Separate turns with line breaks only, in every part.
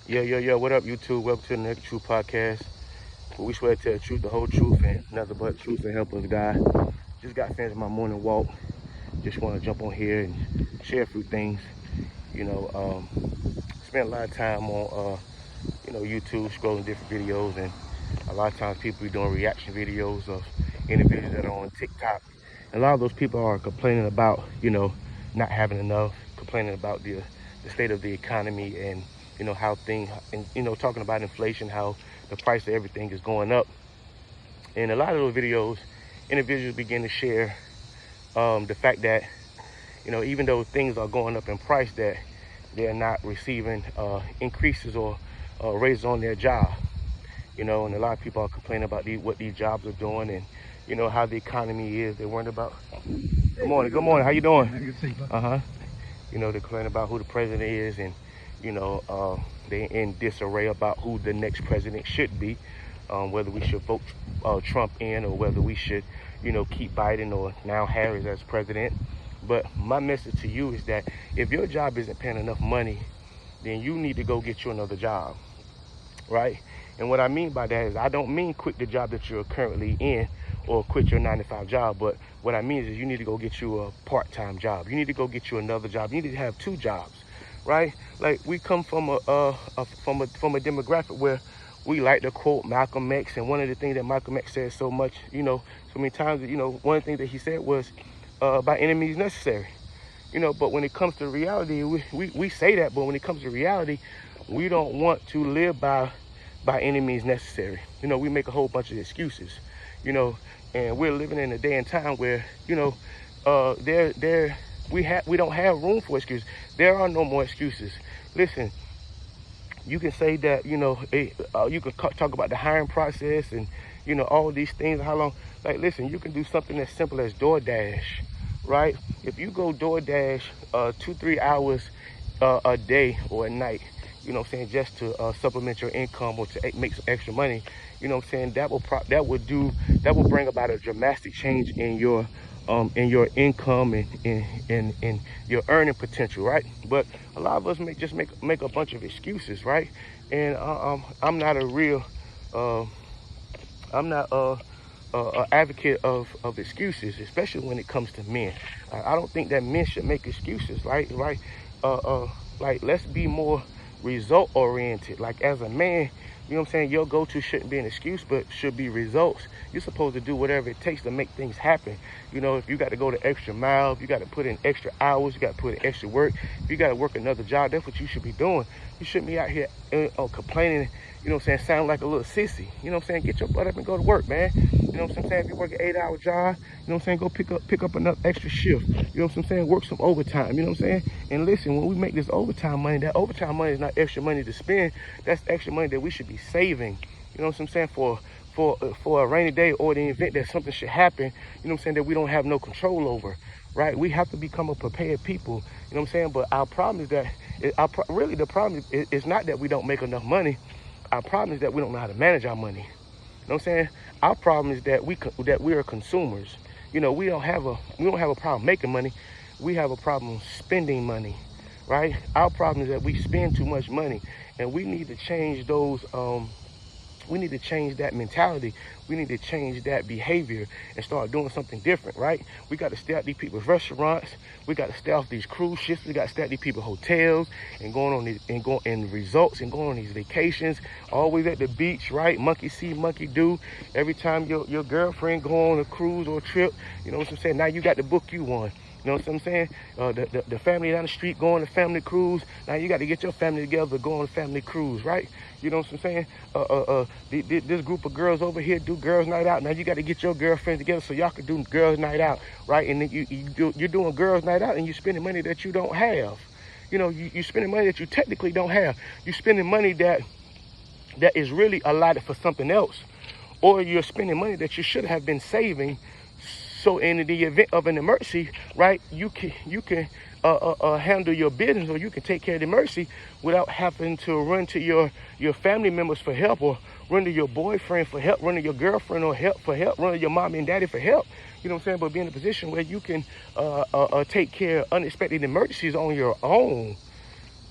Yo, what up, YouTube? Welcome to the Next Truth Podcast, where we swear to tell the truth, the whole truth, and nothing but truth and help us God. Just got finished my morning walk. Just want to jump on here and share a few things. Spent a lot of time on, YouTube, scrolling different videos, and a lot of times people be doing reaction videos of individuals that are on TikTok. And a lot of those people are complaining about, not having enough, complaining about the state of the economy and how things, and talking about inflation, how the price of everything is going up. And a lot of those videos, individuals begin to share the fact that even though things are going up in price, that they're not receiving increases or raises on their job. And a lot of people are complaining about what these jobs are doing, and how the economy is. They're worried about. Good morning. How you doing? They're complaining about who the president is, and they're in disarray about who the next president should be, whether we should vote Trump in, or whether we should, keep Biden or now Harris as president. But my message to you is that if your job isn't paying enough money, then you need to go get you another job, right? And what I mean by that is I don't mean quit the job that you're currently in or quit your 9-to-5 job, but what I mean is you need to go get you a part-time job. You need to go get you another job. You need to have two jobs, right? Like, we come from a demographic where we like to quote Malcolm X, and one of the things that Malcolm X said so many times, one of the things that he said was by enemies necessary. But when it comes to reality, we say that, but when it comes to reality, we don't want to live by enemies necessary. We make a whole bunch of excuses, and we're living in a day and time where, we don't have room for excuses. There are no more excuses. Listen, you can say that, you can talk about the hiring process and, all these things, how long. Like, listen, you can do something as simple as DoorDash, right? If you go DoorDash 2-3 hours a day or a night, just to supplement your income or to make some extra money, that will bring about a dramatic change in your income and your earning potential, right? But a lot of us make a bunch of excuses, right? And I'm not a advocate of excuses, especially when it comes to men. I don't think that men should make excuses, right? Like, let's be more result oriented. Like, as a man, your go-to shouldn't be an excuse, but should be results. You're supposed to do whatever it takes to make things happen. If you got to go the extra mile, if you got to put in extra hours, you got to put in extra work, if you got to work another job, that's what you should be doing. You shouldn't be out here complaining, sound like a little sissy. Get your butt up and go to work, man. If you work an 8-hour job, go pick up another extra shift. Work some overtime, And listen, when we make this overtime money, that overtime money is not extra money to spend. That's extra money that we should be saving, for a rainy day or the event that something should happen, that we don't have no control over, right? We have to become a prepared people, But our problem is that, really the problem is not that we don't make enough money. Our problem is that we don't know how to manage our money. Our problem is that we are consumers. We don't have a problem making money. We have a problem spending money, right? Our problem is that we spend too much money, and we need to change those. We need to change that mentality. We need to change that behavior and start doing something different, right? We got to stay out these people's restaurants. We got to stay off these cruise ships. We got to stay at these people's hotels and going on resorts and going on these vacations, always at the beach, right? Monkey see, monkey do. Every time your girlfriend go on a cruise or a trip, now you got to book you one. The family down the street going on a family cruise. Now you got to get your family together to go on a family cruise, right? This group of girls over here do girls' night out. Now you got to get your girlfriends together so y'all can do girls' night out, right? And then you're doing girls' night out and you're spending money that you don't have. You're spending money that you technically don't have. You're spending money that is really allotted for something else. Or you're spending money that you should have been saving. So in the event of an emergency, right, you can handle your business, or you can take care of the emergency without having to run to your family members for help, or run to your boyfriend for help, run to your girlfriend or run to your mom and daddy for help. But be in a position where you can take care of unexpected emergencies on your own.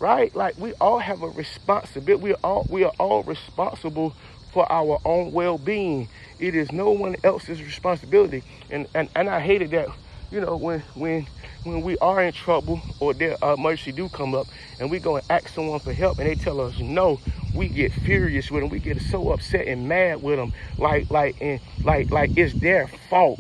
right? Like we all have a responsibility. We are all responsible for our own well-being. It is no one else's responsibility. And I hated that, when we are in trouble or their emergency do come up and we go and ask someone for help and they tell us no, we get furious with them. We get so upset and mad with them, like it's their fault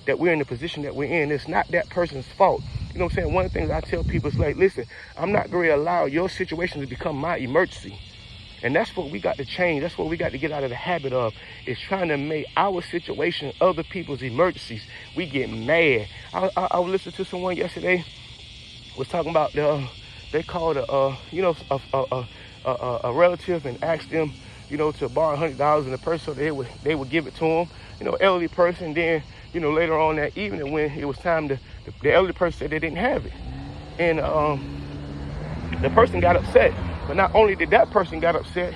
that we're in the position that we're in. It's not that person's fault. You know what I'm saying? One of the things I tell people is like, listen, I'm not going to allow your situation to become my emergency. And that's what we got to change. That's what we got to get out of the habit of, is trying to make our situation other people's emergencies. We get mad. I was listening to someone yesterday was talking about they called a relative and asked them, to borrow $100, and the person, they would give it to them, elderly person. Then, later on that evening when it was time the elderly person said they didn't have it. And the person got upset. But not only did that person got upset,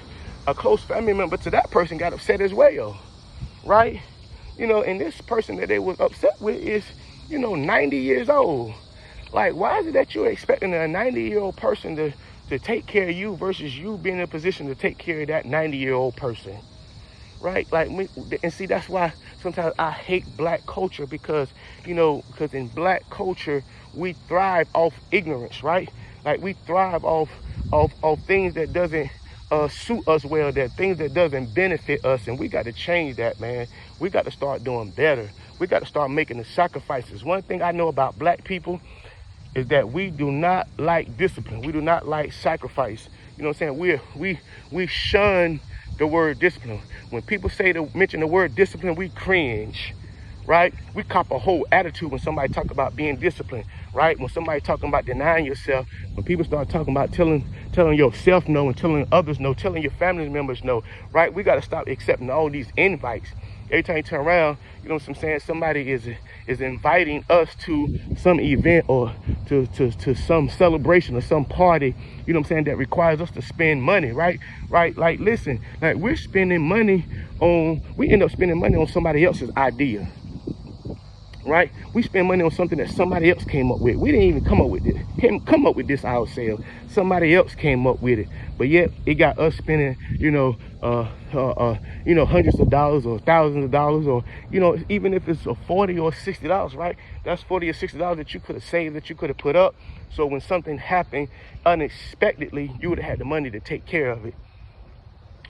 a close family member to that person got upset as well, right? And this person that they was upset with is, 90 years old. Like, why is it that you're expecting a 90-year-old person to take care of you versus you being in a position to take care of that 90-year-old person, right? Like, and see, that's why sometimes I hate black culture, because in black culture, we thrive off ignorance, right? Like, we thrive off things that doesn't suit us well, that things that doesn't benefit us. And we got to change that, man. We got to start doing better. We got to start making the sacrifices. One thing I know about black people is that we do not like discipline. We do not like sacrifice. You know what I'm saying? We shun the word discipline. When people mention the word discipline, we cringe, right? We cop a whole attitude when somebody talk about being disciplined, right? When somebody talking about denying yourself, when people start talking about telling yourself no and telling others no, telling your family members no, right? We got to stop accepting all these invites. Every time you turn around, you know what I'm saying, somebody is inviting us to some event or to some celebration or some party, you know what I'm saying, that requires us to spend money, right? Like, listen, like we end up spending money on somebody else's idea. Right? We spend money on something that somebody else came up with. We didn't even come up with this ourselves. Somebody else came up with it. But yet it got us spending, hundreds of dollars or thousands of dollars, or, even if it's a $40 or $60, right? That's $40 or $60 that you could have saved, that you could have put up. So when something happened unexpectedly, you would have had the money to take care of it.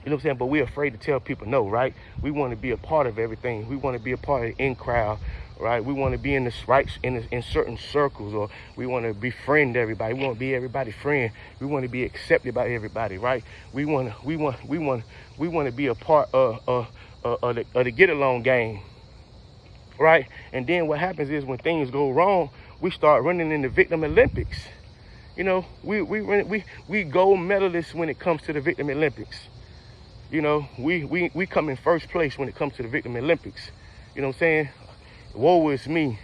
You know what I'm saying? But we're afraid to tell people no, right? We want to be a part of everything. We want to be a part of the in crowd, right? We want to be in certain circles, or we want to befriend everybody. We want to be everybody's friend. We want to be accepted by everybody, right? We want to be a part of the get along game, right? And then what happens is when things go wrong, we start running in the victim Olympics. We gold medalists when it comes to the victim Olympics. We come in first place when it comes to the victim Olympics. You know what I'm saying? Woe is me.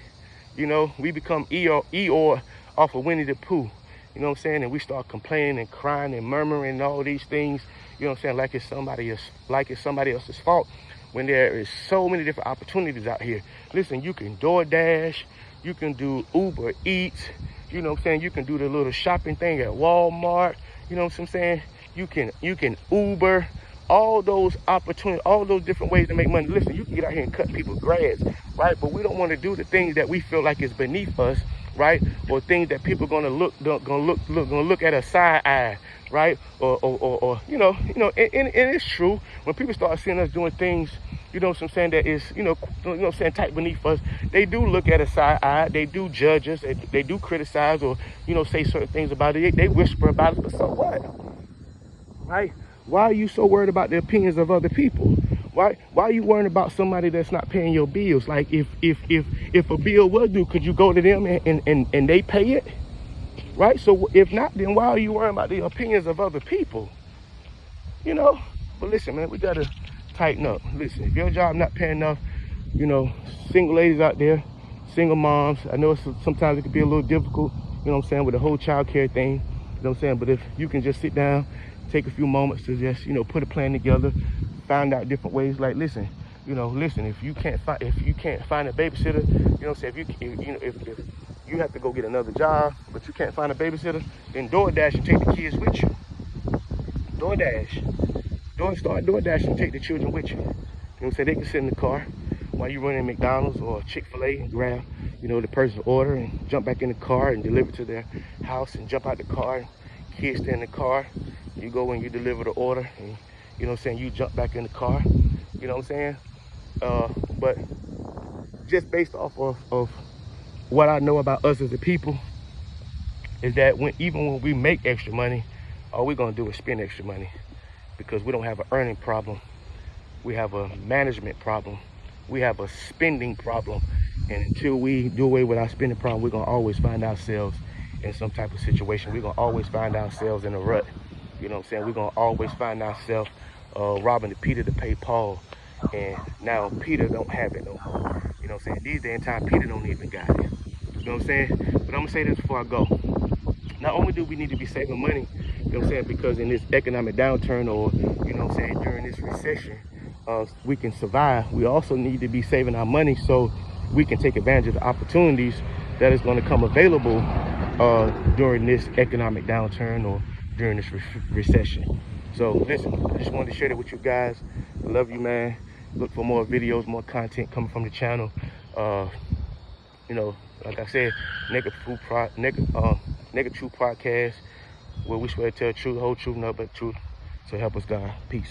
We become Eeyore off of Winnie the Pooh. You know what I'm saying? And we start complaining and crying and murmuring and all these things. You know what I'm saying? Like it's somebody else's fault, when there is so many different opportunities out here. Listen, you can DoorDash, you can do Uber Eats. You know what I'm saying? You can do the little shopping thing at Walmart. You know what I'm saying? You can Uber. All those opportunities, all those different ways to make money. Listen, you can get out here and cut people's grass, right? But we don't want to do the things that we feel like is beneath us, right? Or things that people are gonna look at a side eye, right? Or and it's true, when people start seeing us doing things, you know what I'm saying, that is, type beneath us, they do look at a side eye, they do judge us, they do criticize, or say certain things about it. They whisper about it, but so what, right? Why are you so worried about the opinions of other people? Why are you worrying about somebody that's not paying your bills? Like, if a bill was due, could you go to them and they pay it? Right? So if not, then why are you worrying about the opinions of other people? But listen, man, we gotta tighten up. Listen, if your job not paying enough, single ladies out there, single moms, I know sometimes it can be a little difficult, with the whole child care thing, but if you can just sit down, take a few moments to just, put a plan together, find out different ways. Like, listen, if you can't find a babysitter, if you have to go get another job, but you can't find a babysitter, then DoorDash and take the kids with you. Start DoorDash and take the children with you. You know what I'm saying? They can sit in the car while you running McDonald's or Chick-fil-A and grab, you know, the person's order and jump back in the car and deliver to their house and jump out the car. Kids stay in the car. You go and you deliver the order and, you know what I'm saying, you jump back in the car. You know what I'm saying? But just based off of what I know about us as a people is that even when we make extra money, all we're gonna do is spend extra money, because we don't have an earning problem. We have a management problem. We have a spending problem. And until we do away with our spending problem, we're gonna always find ourselves in some type of situation. We're gonna always find ourselves in a rut. You know what I'm saying? We're gonna always find ourselves robbing Peter to pay Paul. And now Peter don't have it no more. You know what I'm saying? These days in time, Peter don't even got it. You know what I'm saying? But I'm gonna say this before I go. Not only do we need to be saving money, you know what I'm saying, because in this economic downturn, or, you know what I'm saying, during this recession, we can survive. We also need to be saving our money so we can take advantage of the opportunities that is going to come available during this economic downturn or during this recession. So listen, I just wanted to share that with you guys. I love you, man. Look for more videos, more content coming from the channel. You know, like I said, Naked Truth Podcast, where we swear to tell the truth, the whole truth, nothing but the truth. So help us God. Peace.